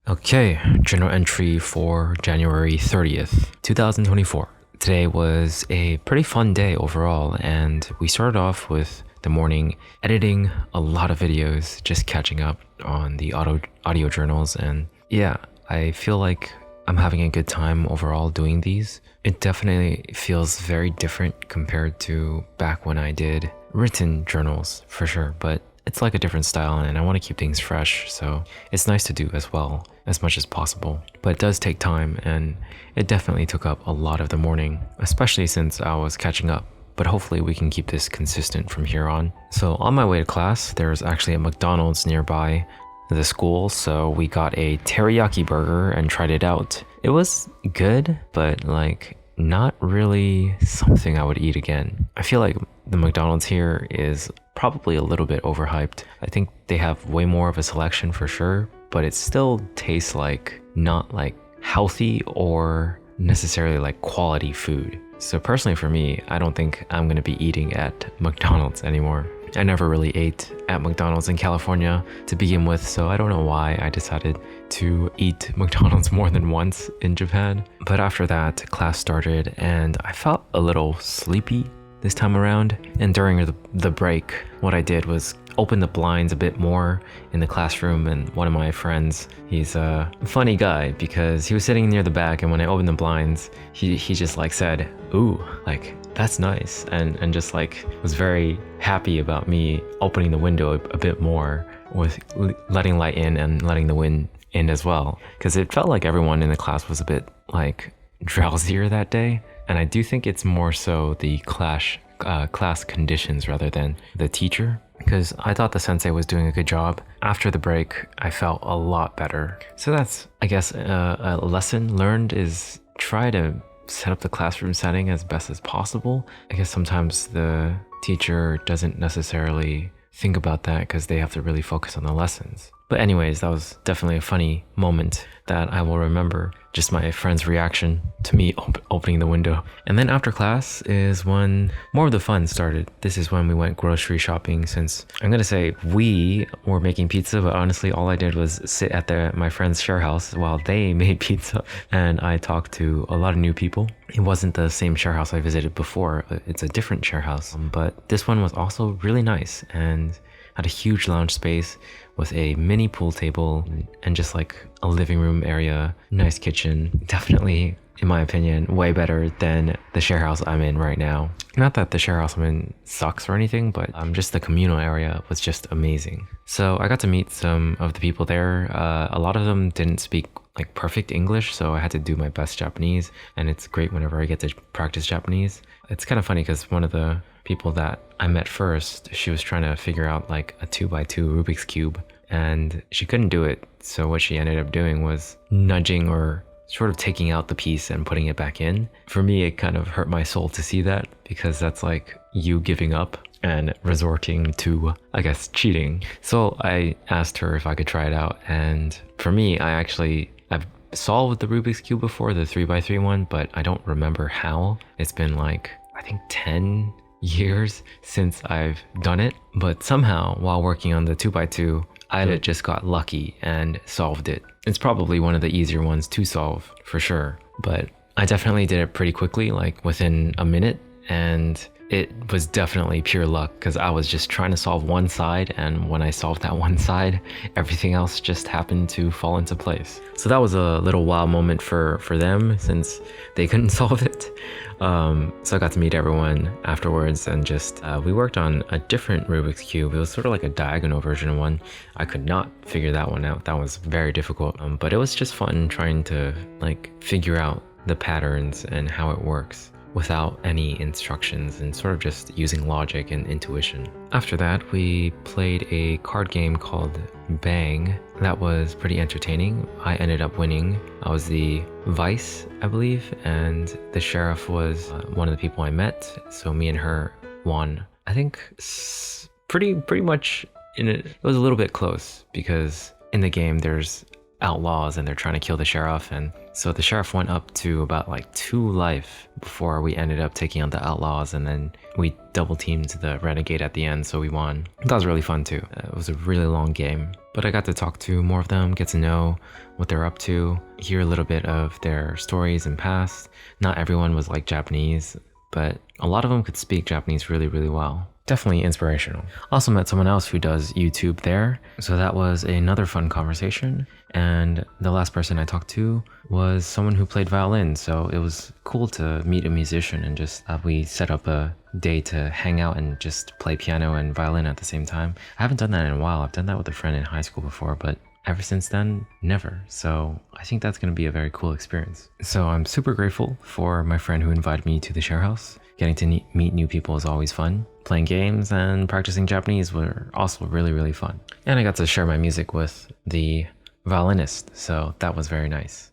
Okay, journal entry for January 30th, 2024. Today was a pretty fun day overall, and we started off with the morning editing a lot of videos, just catching up on the audio journals, and yeah, I feel like I'm having a good time overall doing these. It definitely feels very different compared to back when I did written journals, for sure, but it's like a different style and I want to keep things fresh, so it's nice to do as well, as much as possible. But it does take time and it definitely took up a lot of the morning, especially since I was catching up. But hopefully we can keep this consistent from here on. So on my way to class, there's actually a McDonald's nearby the school, so we got a teriyaki burger and tried it out. It was good, but like not really something I would eat again. I feel like the McDonald's here is probably a little bit overhyped. I think they have way more of a selection for sure, but it still tastes like not like healthy or necessarily like quality food. So personally for me, I don't think I'm gonna be eating at McDonald's anymore. I never really ate at McDonald's in California to begin with, so I don't know why I decided to eat McDonald's more than once in Japan. But after that, class started and I felt a little sleepy this time around. And during the break, what I did was open the blinds a bit more in the classroom, and one of my friends, he's a funny guy because he was sitting near the back, and when I opened the blinds, he just like said, "Ooh, like that's nice," and just like was very happy about me opening the window a bit more with letting light in and letting the wind in as well, because it felt like everyone in the class was a bit like drowsier that day. And I do think it's more so the class conditions rather than the teacher, because I thought the sensei was doing a good job. After the break, I felt a lot better. So that's, I guess, a lesson learned is try to set up the classroom setting as best as possible. I guess sometimes the teacher doesn't necessarily think about that because they have to really focus on the lessons. But anyways, that was definitely a funny moment that I will remember. Just my friend's reaction to me opening the window. And then after class is when more of the fun started. This is when we went grocery shopping, since I'm gonna say we were making pizza, but honestly all I did was sit at my friend's share house while they made pizza. And I talked to a lot of new people. It wasn't the same share house I visited before. It's a different share house. But this one was also really nice and had a huge lounge space with a mini pool table and just like a living room area, nice kitchen. Definitely, in my opinion, way better than the share house I'm in right now. Not that the share house I'm in sucks or anything, but just the communal area was just amazing. So I got to meet some of the people there. A lot of them didn't speak like perfect English, so I had to do my best Japanese, and it's great whenever I get to practice Japanese. It's kind of funny because one of the people that I met first, she was trying to figure out like a 2x2 Rubik's Cube, and she couldn't do it. So what she ended up doing was nudging or sort of taking out the piece and putting it back in. For me, it kind of hurt my soul to see that, because that's like you giving up and resorting to, I guess, cheating. So I asked her if I could try it out, and for me, I've solved the Rubik's Cube before, the 3x3 one, but I don't remember how. It's been like, I think 10 years since I've done it, but somehow while working on the 2x2, I just got lucky and solved it. It's probably one of the easier ones to solve for sure, but I definitely did it pretty quickly, like within a minute, and it was definitely pure luck because I was just trying to solve one side, and when I solved that one side, everything else just happened to fall into place. So that was a little wow moment for them, since they couldn't solve it. So I got to meet everyone afterwards, and just we worked on a different Rubik's Cube. It was sort of like a diagonal version of one. I could not figure that one out. That was very difficult, but it was just fun trying to like figure out the patterns and how it works without any instructions, and sort of just using logic and intuition. After that, we played a card game called Bang. That was pretty entertaining. I ended up winning. I was the vice, I believe, and the sheriff was one of the people I met. So me and her won. I think pretty much in it. It was a little bit close because in the game there's outlaws and they're trying to kill the sheriff. And so the sheriff went up to about like 2 life before we ended up taking on the outlaws, and then we double teamed the renegade at the end, so we won. That was really fun too. It was a really long game, but I got to talk to more of them, get to know what they're up to, hear a little bit of their stories and past. Not everyone was like Japanese, but a lot of them could speak Japanese really, really well. Definitely inspirational. Also met someone else who does YouTube there, so that was another fun conversation. And the last person I talked to was someone who played violin, so it was cool to meet a musician and just we set up a day to hang out and just play piano and violin at the same time. I haven't done that in a while. I've done that with a friend in high school before, but ever since then, never. So I think that's going to be a very cool experience. So I'm super grateful for my friend who invited me to the Sharehouse. Getting to meet new people is always fun. Playing games and practicing Japanese were also really, really fun. And I got to share my music with the violinist, so that was very nice.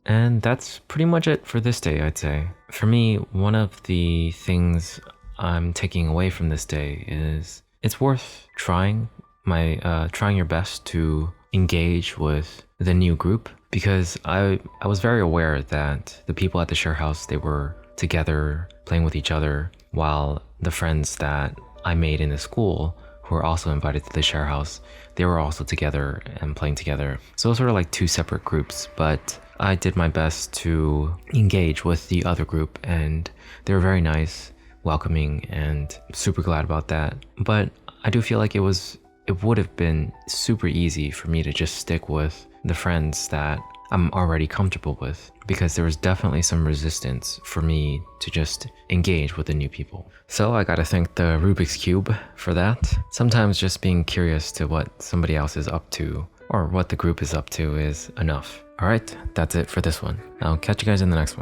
And that's pretty much it for this day, I'd say. For me, one of the things I'm taking away from this day is it's worth trying your best to engage with the new group, because I was very aware that the people at the share house, they were together playing with each other, while the friends that I made in the school who were also invited to the share house, they were also together and playing together. So it was sort of like 2 separate groups, but I did my best to engage with the other group, and they were very nice, welcoming, and super glad about that. But I do feel like it would have been super easy for me to just stick with the friends that I'm already comfortable with, because there was definitely some resistance for me to just engage with the new people. So I gotta thank the Rubik's Cube for that. Sometimes just being curious to what somebody else is up to, or what the group is up to, is enough. Alright, that's it for this one. I'll catch you guys in the next one.